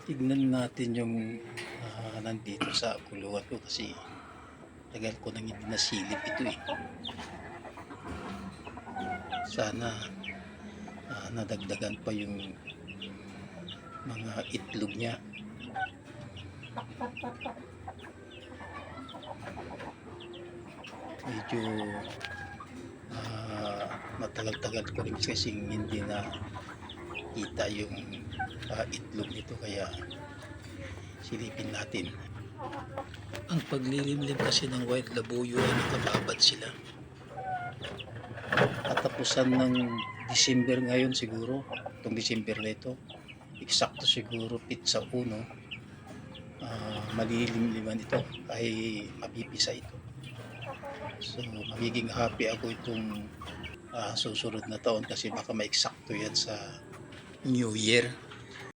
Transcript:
Tignan natin yung nandito sa kulungan ko kasi tagal ko nang hindi nasilip ito eh. Sana nadagdagan pa yung mga itlog niya. Medyo matagal-tagal ko rin kasi hindi na kita yung itlog nito, kaya silipin natin. Ang paglilimlim kasi ng white labuyo ay nakababad sila. Katapusan ng December ngayon siguro, itong December na ito, eksakto siguro pitsa 1, malilimliman ito ay mapipisa ito. So magiging happy ako itong susunod na taon kasi baka ma-eksakto yan sa New Year.